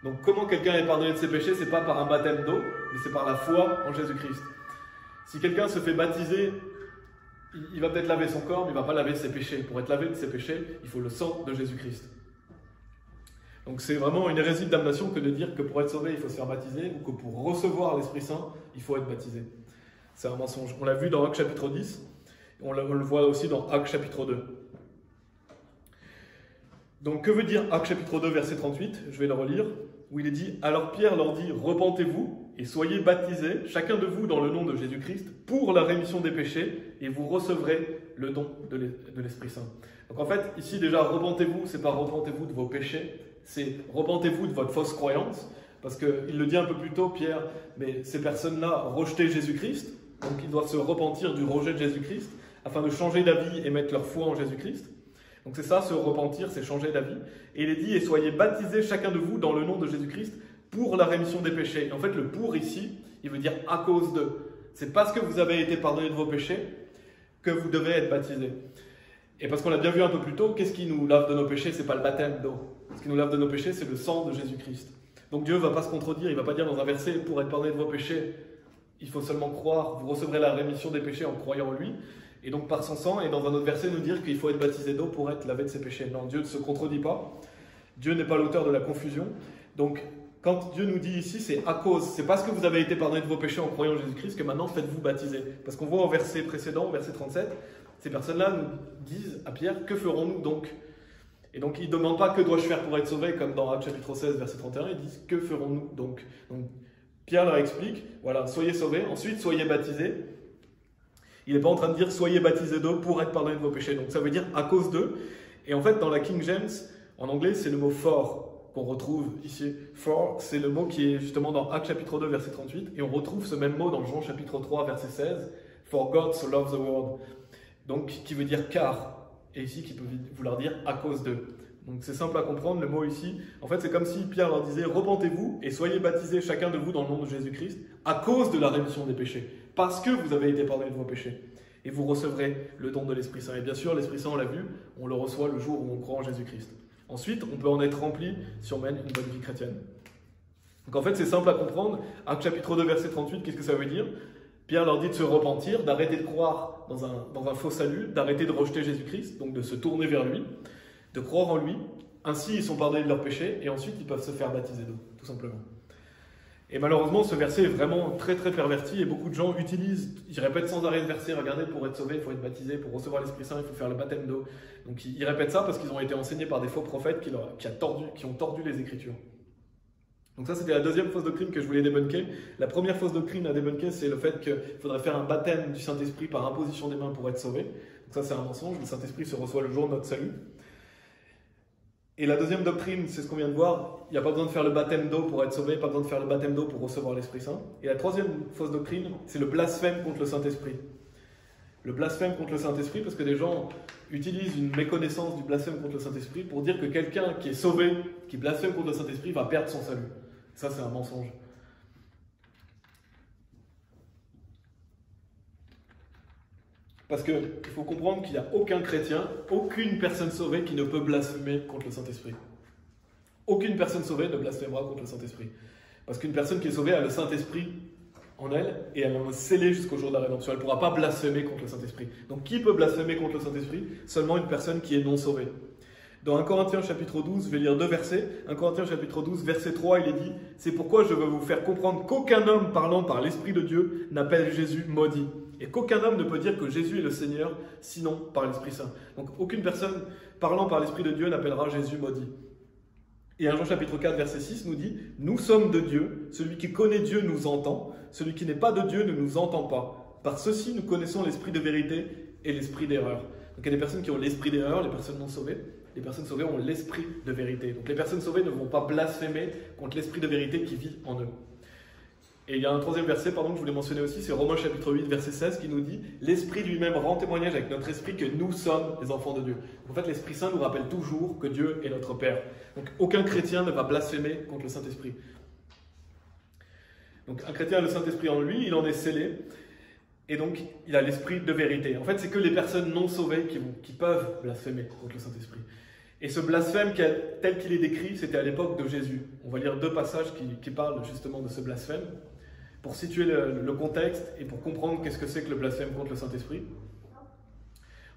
A: Donc comment quelqu'un est pardonné de ses péchés? Ce n'est pas par un baptême d'eau, mais c'est par la foi en Jésus-Christ. Si quelqu'un se fait baptiser, il va peut-être laver son corps, mais il ne va pas laver ses péchés. Pour être lavé de ses péchés, il faut le sang de Jésus-Christ. Donc c'est vraiment une hérésie de damnation que de dire que pour être sauvé, il faut se faire baptiser, ou que pour recevoir l'Esprit Saint, il faut être baptisé. C'est un mensonge. On l'a vu dans Actes chapitre 10, et on le voit aussi dans Actes chapitre 2. Donc que veut dire Actes chapitre 2, verset 38? Je vais le relire, où il est dit « Alors Pierre leur dit, repentez-vous et soyez baptisés, chacun de vous dans le nom de Jésus-Christ, pour la rémission des péchés, et vous recevrez le don de l'Esprit Saint. » Donc en fait, ici déjà, repentez-vous, c'est pas repentez-vous de vos péchés, c'est repentez-vous de votre fausse croyance, parce qu'il le dit un peu plus tôt, Pierre, mais ces personnes-là rejetaient Jésus-Christ, donc ils doivent se repentir du rejet de Jésus-Christ, afin de changer d'avis et mettre leur foi en Jésus-Christ. Donc c'est ça, se repentir, c'est changer d'avis. Et il est dit, et soyez baptisés chacun de vous dans le nom de Jésus-Christ pour la rémission des péchés. Et en fait, le pour ici, il veut dire à cause de. C'est parce que vous avez été pardonné de vos péchés que vous devez être baptisés. Et parce qu'on l'a bien vu un peu plus tôt, qu'est-ce qui nous lave de nos péchés? C'est pas le baptême d'eau. Ce qui nous lave de nos péchés, c'est le sang de Jésus-Christ. Donc Dieu ne va pas se contredire, il ne va pas dire dans un verset, pour être pardonné de vos péchés, il faut seulement croire, vous recevrez la rémission des péchés en croyant en lui. Et donc par son sang, et dans un autre verset, nous dire qu'il faut être baptisé d'eau pour être lavé de ses péchés. Non, Dieu ne se contredit pas. Dieu n'est pas l'auteur de la confusion. Donc quand Dieu nous dit ici, c'est à cause, c'est parce que vous avez été pardonné de vos péchés en croyant en Jésus-Christ que maintenant faites-vous baptiser. Parce qu'on voit au verset précédent, au verset 37, ces personnes-là nous disent à Pierre, que ferons-nous donc? Et donc ils ne demandent pas que dois-je faire pour être sauvé, comme dans Actes chapitre 16, verset 31, ils disent que ferons-nous donc? Donc Pierre leur explique, voilà, soyez sauvés, ensuite soyez baptisés. Il n'est pas en train de dire soyez baptisés d'eau pour être pardonné de vos péchés. Donc ça veut dire à cause d'eux. Et en fait, dans la King James, en anglais, c'est le mot for qu'on retrouve ici. For, c'est le mot qui est justement dans Actes chapitre 2, verset 38. Et on retrouve ce même mot dans Jean chapitre 3, verset 16. For God so loves the world. Donc qui veut dire car. Et ici, qui peut vouloir dire à cause d'eux. Donc c'est simple à comprendre, le mot ici. En fait, c'est comme si Pierre leur disait repentez-vous et soyez baptisés chacun de vous dans le nom de Jésus-Christ à cause de la rémission des péchés. Parce que vous avez été pardonné de vos péchés. Et vous recevrez le don de l'Esprit Saint. Et bien sûr, l'Esprit Saint, on l'a vu, on le reçoit le jour où on croit en Jésus-Christ. Ensuite, on peut en être rempli si on mène une bonne vie chrétienne. Donc en fait, c'est simple à comprendre. Actes chapitre 2, verset 38, qu'est-ce que ça veut dire? Pierre leur dit de se repentir, d'arrêter de croire dans un faux salut, d'arrêter de rejeter Jésus-Christ, donc de se tourner vers lui, de croire en lui. Ainsi, ils sont pardonnés de leurs péchés et ensuite, ils peuvent se faire baptiser d'eau, tout simplement. Et malheureusement, ce verset est vraiment très très perverti et beaucoup de gens utilisent, ils répètent sans arrêt ce verset, regardez, pour être sauvé, il faut être baptisé, pour recevoir l'Esprit Saint, il faut faire le baptême d'eau. Donc ils répètent ça parce qu'ils ont été enseignés par des faux prophètes qui ont tordu les Écritures. Donc ça, c'était la deuxième fausse doctrine que je voulais débunker. La première fausse doctrine à débunker, c'est le fait qu'il faudrait faire un baptême du Saint-Esprit par imposition des mains pour être sauvé. Donc ça, c'est un mensonge, le Saint-Esprit se reçoit le jour de notre salut. Et la deuxième doctrine, c'est ce qu'on vient de voir, il n'y a pas besoin de faire le baptême d'eau pour être sauvé, pas besoin de faire le baptême d'eau pour recevoir l'Esprit Saint. Et la troisième fausse doctrine, c'est le blasphème contre le Saint-Esprit. Le blasphème contre le Saint-Esprit, parce que des gens utilisent une méconnaissance du blasphème contre le Saint-Esprit pour dire que quelqu'un qui est sauvé, qui blasphème contre le Saint-Esprit, va perdre son salut. Ça, c'est un mensonge. Parce qu'il faut comprendre qu'il n'y a aucun chrétien, aucune personne sauvée qui ne peut blasphémer contre le Saint-Esprit. Aucune personne sauvée ne blasphémera contre le Saint-Esprit. Parce qu'une personne qui est sauvée a le Saint-Esprit en elle, et elle est scellée jusqu'au jour de la rédemption. Elle ne pourra pas blasphémer contre le Saint-Esprit. Donc qui peut blasphémer contre le Saint-Esprit? Seulement une personne qui est non sauvée. Dans 1 Corinthiens chapitre 12, je vais lire 2 versets. 1 Corinthiens chapitre 12, verset 3, il est dit « C'est pourquoi je veux vous faire comprendre qu'aucun homme parlant par l'Esprit de Dieu n'appelle Jésus maudit. Et qu'aucun homme ne peut dire que Jésus est le Seigneur, sinon par l'Esprit Saint. » Donc aucune personne parlant par l'Esprit de Dieu n'appellera Jésus maudit. Et 1 Jean chapitre 4, verset 6 nous dit « Nous sommes de Dieu, celui qui connaît Dieu nous entend, celui qui n'est pas de Dieu ne nous entend pas. Par ceci, nous connaissons l'esprit de vérité et l'esprit d'erreur. » Donc il y a des personnes qui ont l'esprit d'erreur, les personnes non sauvées. Les personnes sauvées ont l'esprit de vérité. Donc les personnes sauvées ne vont pas blasphémer contre l'esprit de vérité qui vit en eux. Et il y a un troisième verset, que je voulais mentionner aussi, c'est Romains chapitre 8, verset 16, qui nous dit « L'Esprit lui-même rend témoignage avec notre esprit que nous sommes les enfants de Dieu. » En fait, l'Esprit Saint nous rappelle toujours que Dieu est notre Père. Donc aucun chrétien ne va blasphémer contre le Saint-Esprit. Donc un chrétien a le Saint-Esprit en lui, il en est scellé, et donc il a l'esprit de vérité. En fait, c'est que les personnes non sauvées qui peuvent blasphémer contre le Saint-Esprit. Et ce blasphème, tel qu'il est décrit, c'était à l'époque de Jésus. On va lire 2 passages qui parlent justement de ce blasphème, pour situer le contexte et pour comprendre qu'est-ce que c'est que le blasphème contre le Saint-Esprit.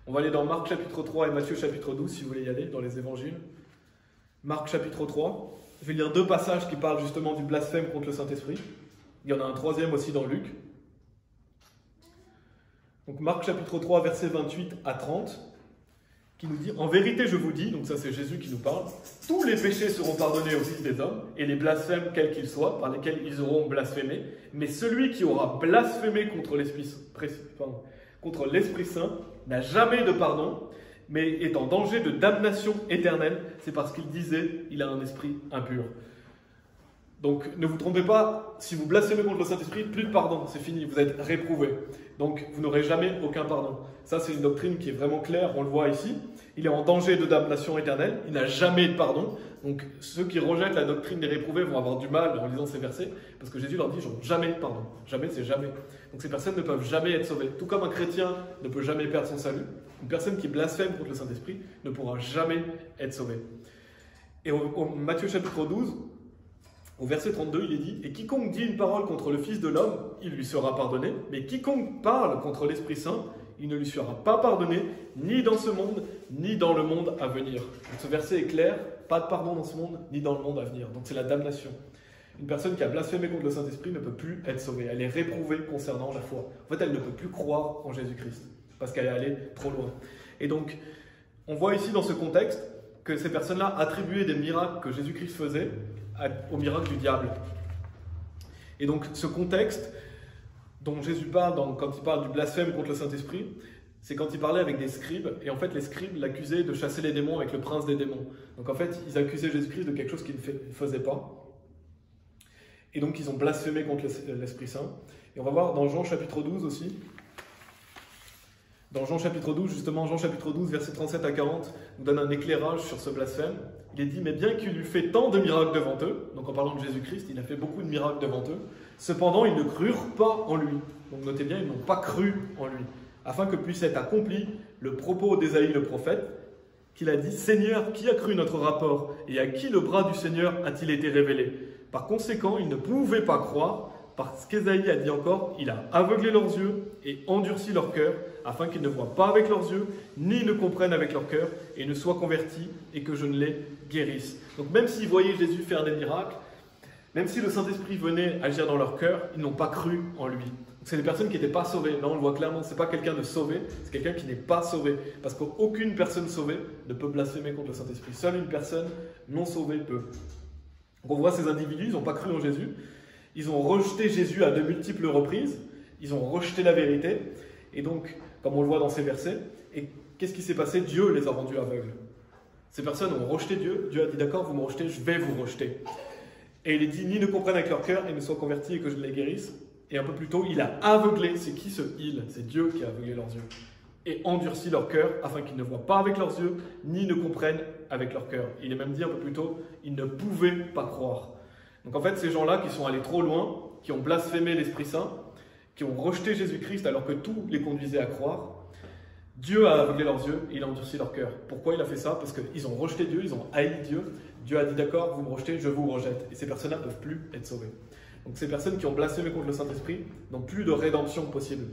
A: On va aller dans Marc chapitre 3 et Matthieu chapitre 12, si vous voulez y aller, dans les évangiles. Marc chapitre 3. Je vais lire 2 passages qui parlent justement du blasphème contre le Saint-Esprit. Il y en a un troisième aussi dans Luc. Donc Marc chapitre 3, versets 28 à 30, qui nous dit « En vérité, je vous dis, donc ça c'est Jésus qui nous parle, tous les péchés seront pardonnés aux fils des hommes, et les blasphèmes quels qu'ils soient, par lesquels ils auront blasphémé, mais celui qui aura blasphémé contre l'Esprit Saint n'a jamais de pardon, mais est en danger de damnation éternelle, c'est parce qu'il disait, il a un esprit impur. » Donc ne vous trompez pas, si vous blasphémez contre le Saint-Esprit, plus de pardon, c'est fini, vous êtes réprouvé. Donc vous n'aurez jamais aucun pardon. Ça c'est une doctrine qui est vraiment claire, on le voit ici. Il est en danger de damnation éternelle, il n'a jamais de pardon. Donc ceux qui rejettent la doctrine des réprouvés vont avoir du mal en lisant ces versets, parce que Jésus leur dit, ils n'ont jamais de pardon. Jamais, c'est jamais. Donc ces personnes ne peuvent jamais être sauvées. Tout comme un chrétien ne peut jamais perdre son salut, une personne qui blasphème contre le Saint-Esprit ne pourra jamais être sauvée. Et au Matthieu chapitre 12, au verset 32, il est dit « Et quiconque dit une parole contre le Fils de l'homme, il lui sera pardonné, mais quiconque parle contre l'Esprit Saint, il ne lui sera pas pardonné, ni dans ce monde, ni dans le monde à venir. » Donc ce verset est clair, pas de pardon dans ce monde, ni dans le monde à venir. Donc c'est la damnation. Une personne qui a blasphémé contre le Saint-Esprit ne peut plus être sauvée. Elle est réprouvée concernant la foi. En fait, elle ne peut plus croire en Jésus-Christ, parce qu'elle est allée trop loin. Et donc, on voit ici dans ce contexte que ces personnes-là attribuaient des miracles que Jésus-Christ faisait au miracle du diable. Et donc ce contexte dont Jésus parle quand il parle du blasphème contre le Saint-Esprit, c'est quand il parlait avec des scribes, et en fait les scribes l'accusaient de chasser les démons avec le prince des démons. Donc en fait ils accusaient Jésus-Christ de quelque chose qu'il ne faisait pas, et donc ils ont blasphémé contre l'Esprit Saint. Et on va voir dans Jean chapitre 12 aussi, dans Jean chapitre 12, justement, Jean chapitre 12, versets 37 à 40, nous donne un éclairage sur ce blasphème. Il est dit, mais bien qu'il eût fait tant de miracles devant eux, donc en parlant de Jésus-Christ, il a fait beaucoup de miracles devant eux, cependant ils ne crurent pas en lui. Donc notez bien, ils n'ont pas cru en lui, afin que puisse être accompli le propos d'Ésaïe le prophète, qu'il a dit, Seigneur, qui a cru notre rapport, et à qui le bras du Seigneur a-t-il été révélé? Par conséquent, ils ne pouvaient pas croire, parce qu'Ésaïe a dit encore, il a aveuglé leurs yeux et endurci leur cœur, afin qu'ils ne voient pas avec leurs yeux, ni ne comprennent avec leur cœur, et ne soient convertis, et que je ne les guérisse. Donc même s'ils voyaient Jésus faire des miracles, même si le Saint-Esprit venait agir dans leur cœur, ils n'ont pas cru en lui. C'est des personnes qui n'étaient pas sauvées. Là on le voit clairement, ce n'est pas quelqu'un de sauvé, c'est quelqu'un qui n'est pas sauvé. Parce qu'aucune personne sauvée ne peut blasphémer contre le Saint-Esprit. Seule une personne non sauvée peut. Donc on voit ces individus, ils n'ont pas cru en Jésus. Ils ont rejeté Jésus à de multiples reprises, ils ont rejeté la vérité, et donc, comme on le voit dans ces versets, et qu'est-ce qui s'est passé? Dieu les a rendus aveugles. Ces personnes ont rejeté Dieu. Dieu a dit d'accord, vous me rejetez, je vais vous rejeter. Et il est dit, ni ne comprennent avec leur cœur et ne soient convertis et que je les guérisse. Et un peu plus tôt, il a aveuglé. C'est qui ce il? C'est Dieu qui a aveuglé leurs yeux. Et endurci leur cœur afin qu'ils ne voient pas avec leurs yeux, ni ne comprennent avec leur cœur. Il est même dit un peu plus tôt, ils ne pouvaient pas croire. Donc en fait, ces gens-là qui sont allés trop loin, qui ont blasphémé l'Esprit Saint, qui ont rejeté Jésus-Christ alors que tout les conduisait à croire, Dieu a aveuglé leurs yeux et il a endurci leur cœur. Pourquoi il a fait ça? Parce qu'ils ont rejeté Dieu, ils ont haï Dieu. Dieu a dit d'accord, vous me rejetez, je vous rejette. Et ces personnes-là ne peuvent plus être sauvées. Donc ces personnes qui ont blasphémé contre le Saint-Esprit n'ont plus de rédemption possible.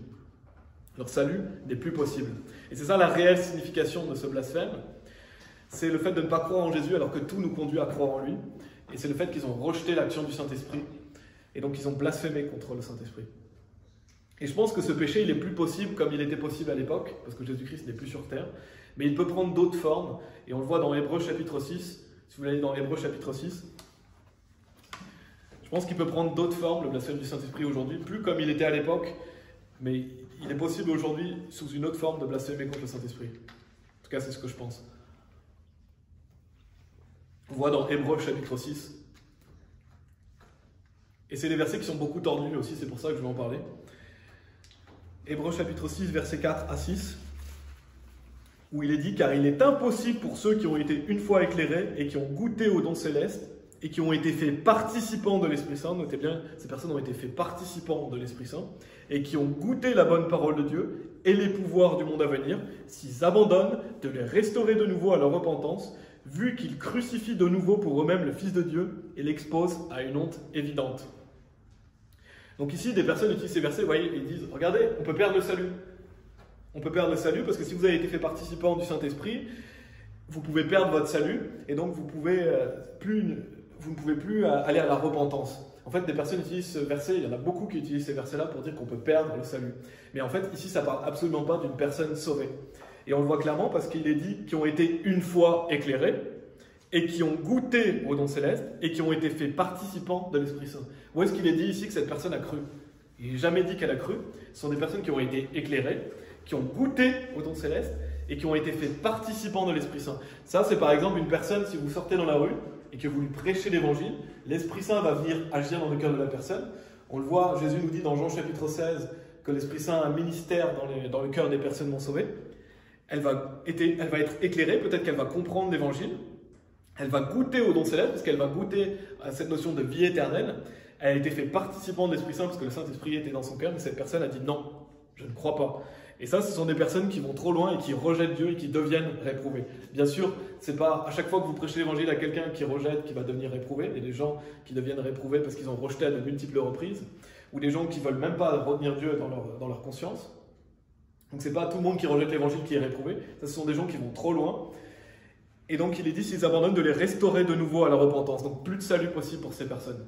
A: Leur salut n'est plus possible. Et c'est ça la réelle signification de ce blasphème. C'est le fait de ne pas croire en Jésus alors que tout nous conduit à croire en lui. Et c'est le fait qu'ils ont rejeté l'action du Saint-Esprit. Et donc ils ont blasphémé contre le Saint-Esprit. Et je pense que ce péché, il est plus possible comme il était possible à l'époque, parce que Jésus-Christ n'est plus sur terre, mais il peut prendre d'autres formes, et on le voit dans Hébreux chapitre 6, si vous allez dans Hébreux chapitre 6, je pense qu'il peut prendre d'autres formes, le blasphème du Saint-Esprit aujourd'hui, plus comme il était à l'époque, mais il est possible aujourd'hui, sous une autre forme, de blasphémer contre le Saint-Esprit. En tout cas, c'est ce que je pense. On voit dans Hébreux chapitre 6, et c'est des versets qui sont beaucoup tordus aussi, c'est pour ça que je vais en parler. Hébreux chapitre 6, versets 4 à 6, où il est dit « Car il est impossible pour ceux qui ont été une fois éclairés et qui ont goûté au don céleste et qui ont été faits participants de l'Esprit Saint, notez bien, ces personnes ont été faits participants de l'Esprit Saint, et qui ont goûté la bonne parole de Dieu et les pouvoirs du monde à venir, s'ils abandonnent de les restaurer de nouveau à leur repentance, vu qu'ils crucifient de nouveau pour eux-mêmes le Fils de Dieu et l'exposent à une honte évidente. » Donc ici, des personnes utilisent ces versets, vous voyez, et ils disent, regardez, on peut perdre le salut. On peut perdre le salut parce que si vous avez été fait participant du Saint-Esprit, vous pouvez perdre votre salut et donc vous ne pouvez plus aller à la repentance. En fait, des personnes utilisent ce verset, il y en a beaucoup qui utilisent ces versets-là pour dire qu'on peut perdre le salut. Mais en fait, ici, ça ne parle absolument pas d'une personne sauvée. Et on le voit clairement parce qu'il est dit qu'ils ont été une fois éclairés, et qui ont goûté au don céleste et qui ont été faits participants de l'Esprit Saint. Où est-ce qu'il est dit ici que cette personne a cru? Il n'est jamais dit qu'elle a cru. Ce sont des personnes qui ont été éclairées, qui ont goûté au don céleste et qui ont été faits participants de l'Esprit Saint. Ça, c'est par exemple une personne, si vous sortez dans la rue et que vous lui prêchez l'Évangile, l'Esprit Saint va venir agir dans le cœur de la personne. On le voit, Jésus nous dit dans Jean chapitre 16 que l'Esprit Saint a un ministère dans le cœur des personnes non sauvées. Elle va être éclairée, peut-être qu'elle va comprendre l'Évangile. Elle va goûter au don céleste, parce qu'elle va goûter à cette notion de vie éternelle. Elle a été faite participant de l'Esprit Saint, parce que le Saint-Esprit était dans son cœur, mais cette personne a dit non, je ne crois pas. Et ça, ce sont des personnes qui vont trop loin et qui rejettent Dieu et qui deviennent réprouvées. Bien sûr, c'est pas à chaque fois que vous prêchez l'évangile à quelqu'un qui rejette qui va devenir réprouvé. Il y a des gens qui deviennent réprouvés parce qu'ils ont rejeté à de multiples reprises, ou des gens qui ne veulent même pas retenir Dieu dans leur conscience. Donc c'est pas tout le monde qui rejette l'évangile qui est réprouvé. Ça, ce sont des gens qui vont trop loin. Et donc il est dit, s'ils abandonnent, de les restaurer de nouveau à la repentance. Donc plus de salut possible pour ces personnes.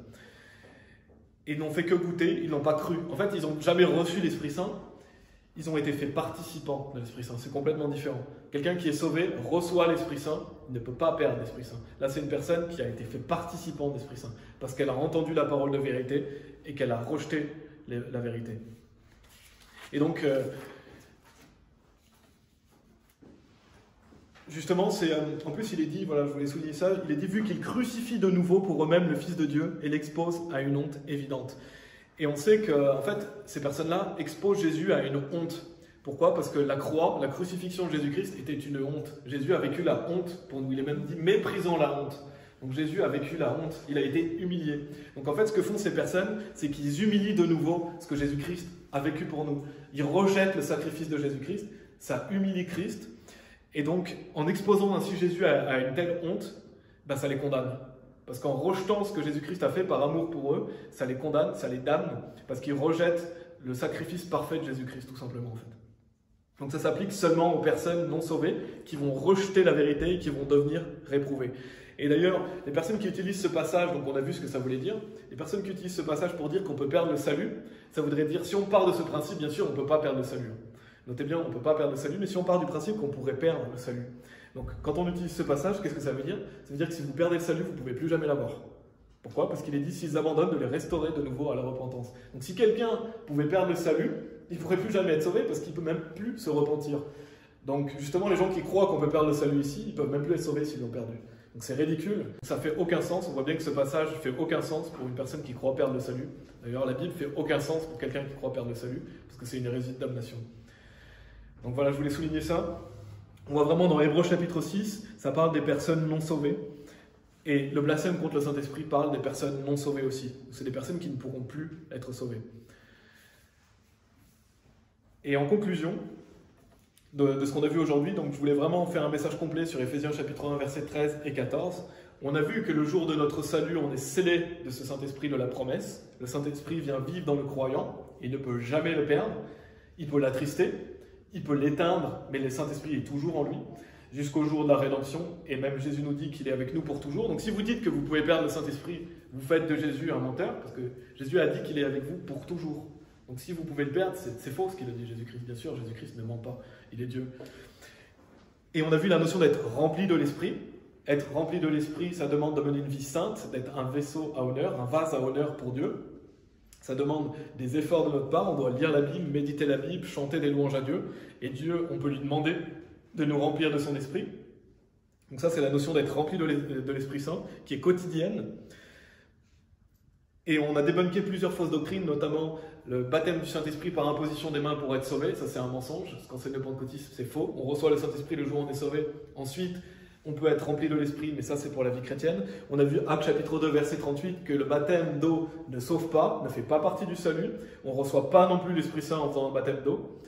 A: Ils n'ont fait que goûter, ils n'ont pas cru. En fait, ils n'ont jamais reçu l'Esprit Saint. Ils ont été faits participants de l'Esprit Saint. C'est complètement différent. Quelqu'un qui est sauvé reçoit l'Esprit Saint, il ne peut pas perdre l'Esprit Saint. Là, c'est une personne qui a été fait participant de l'Esprit Saint. Parce qu'elle a entendu la parole de vérité et qu'elle a rejeté la vérité. Et donc... justement, en plus il est dit, voilà, je voulais souligner ça, il est dit, vu qu'ils crucifient de nouveau pour eux-mêmes le Fils de Dieu et l'exposent à une honte évidente. Et on sait que, en fait, ces personnes-là exposent Jésus à une honte. Pourquoi? Parce que la croix, la crucifixion de Jésus-Christ était une honte. Jésus a vécu la honte, pour nous, il est même dit méprisant la honte. Donc Jésus a vécu la honte, il a été humilié. Donc en fait, ce que font ces personnes, c'est qu'ils humilient de nouveau ce que Jésus-Christ a vécu pour nous. Ils rejettent le sacrifice de Jésus-Christ, ça humilie Christ. Et donc, en exposant ainsi Jésus à une telle honte, ben ça les condamne. Parce qu'en rejetant ce que Jésus-Christ a fait par amour pour eux, ça les condamne, ça les damne, parce qu'ils rejettent le sacrifice parfait de Jésus-Christ, tout simplement, en fait. Donc ça s'applique seulement aux personnes non sauvées qui vont rejeter la vérité et qui vont devenir réprouvées. Et d'ailleurs, les personnes qui utilisent ce passage, donc on a vu ce que ça voulait dire, les personnes qui utilisent ce passage pour dire qu'on peut perdre le salut, ça voudrait dire, si on part de ce principe, bien sûr, on ne peut pas perdre le salut. Notez bien, on ne peut pas perdre le salut, mais si on part du principe qu'on pourrait perdre le salut. Donc, quand on utilise ce passage, qu'est-ce que ça veut dire? Ça veut dire que si vous perdez le salut, vous ne pouvez plus jamais l'avoir. Pourquoi? Parce qu'il est dit, s'ils abandonnent, de les restaurer de nouveau à la repentance. Donc, si quelqu'un pouvait perdre le salut, il ne pourrait plus jamais être sauvé parce qu'il ne peut même plus se repentir. Donc justement, les gens qui croient qu'on peut perdre le salut ici, ils peuvent même plus être sauvés s'ils l'ont perdu. Donc c'est ridicule, ça fait aucun sens. On voit bien que ce passage fait aucun sens pour une personne qui croit perdre le salut. D'ailleurs, la Bible fait aucun sens pour quelqu'un qui croit perdre le salut, parce que c'est une hérésie de damnation. Donc voilà, je voulais souligner ça. On voit vraiment dans Hébreux chapitre 6, ça parle des personnes non sauvées. Et le blasphème contre le Saint-Esprit parle des personnes non sauvées aussi. C'est des personnes qui ne pourront plus être sauvées. Et en conclusion de ce qu'on a vu aujourd'hui, donc je voulais vraiment faire un message complet sur Éphésiens chapitre 1, versets 13 et 14. On a vu que le jour de notre salut, on est scellé de ce Saint-Esprit de la promesse. Le Saint-Esprit vient vivre dans le croyant, il ne peut jamais le perdre, il peut l'attrister, il peut l'éteindre, mais le Saint-Esprit est toujours en lui, jusqu'au jour de la rédemption, et même Jésus nous dit qu'il est avec nous pour toujours. Donc si vous dites que vous pouvez perdre le Saint-Esprit, vous faites de Jésus un menteur, parce que Jésus a dit qu'il est avec vous pour toujours. Donc si vous pouvez le perdre, c'est faux ce qu'il a dit Jésus-Christ. Bien sûr, Jésus-Christ ne ment pas, il est Dieu. Et on a vu la notion d'être rempli de l'Esprit. Être rempli de l'Esprit, ça demande de mener une vie sainte, d'être un vaisseau à honneur, un vase à honneur pour Dieu. Ça demande des efforts de notre part, on doit lire la Bible, méditer la Bible, chanter des louanges à Dieu. Et Dieu, on peut lui demander de nous remplir de son Esprit. Donc ça, c'est la notion d'être rempli de l'Esprit Saint, qui est quotidienne. Et on a débunké plusieurs fausses doctrines, notamment le baptême du Saint-Esprit par imposition des mains pour être sauvé. Ça, c'est un mensonge. Ce qu'enseigne le pentecôtisme, c'est faux. On reçoit le Saint-Esprit le jour où on est sauvé. Ensuite, on peut être rempli de l'Esprit, mais ça, c'est pour la vie chrétienne. On a vu Actes chapitre 2, verset 38, que le baptême d'eau ne sauve pas, ne fait pas partie du salut. On ne reçoit pas non plus l'Esprit Saint en faisant un baptême d'eau.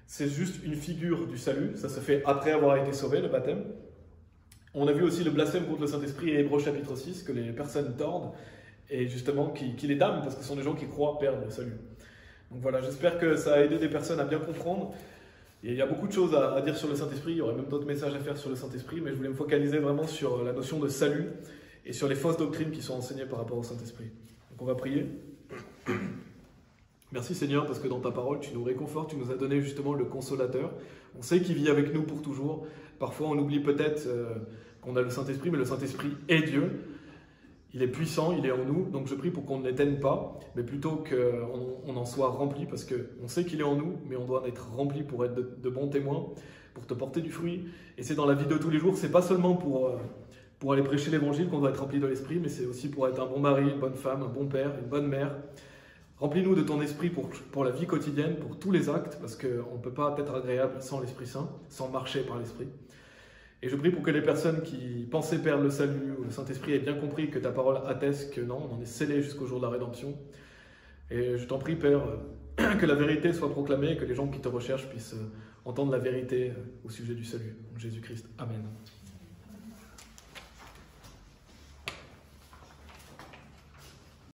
A: C'est juste une figure du salut. Ça se fait après avoir été sauvé, le baptême. On a vu aussi le blasphème contre le Saint-Esprit et Hébreux chapitre 6, que les personnes tordent, et justement qui les damnent, parce que ce sont des gens qui croient perdre le salut. Donc voilà, j'espère que ça a aidé des personnes à bien comprendre. Et il y a beaucoup de choses à dire sur le Saint-Esprit, il y aurait même d'autres messages à faire sur le Saint-Esprit, mais je voulais me focaliser vraiment sur la notion de salut et sur les fausses doctrines qui sont enseignées par rapport au Saint-Esprit. Donc on va prier. Merci Seigneur, parce que dans ta parole, tu nous réconfortes, tu nous as donné justement le Consolateur. On sait qu'il vit avec nous pour toujours. Parfois on oublie peut-être qu'on a le Saint-Esprit, mais le Saint-Esprit est Dieu. Il est puissant, il est en nous, donc je prie pour qu'on ne l'éteigne pas, mais plutôt qu'on en soit rempli, parce qu'on sait qu'il est en nous, mais on doit en être rempli pour être de bons témoins, pour te porter du fruit. Et c'est dans la vie de tous les jours, c'est pas seulement pour aller prêcher l'évangile qu'on doit être rempli de l'esprit, mais c'est aussi pour être un bon mari, une bonne femme, un bon père, une bonne mère. Remplis-nous de ton esprit pour la vie quotidienne, pour tous les actes, parce qu'on ne peut pas être agréable sans l'Esprit Saint, sans marcher par l'Esprit. Et je prie pour que les personnes qui pensaient perdre le salut ou le Saint-Esprit aient bien compris que ta parole atteste que non, on en est scellé jusqu'au jour de la rédemption. Et je t'en prie, Père, que la vérité soit proclamée et que les gens qui te recherchent puissent entendre la vérité au sujet du salut. En Jésus-Christ. Amen.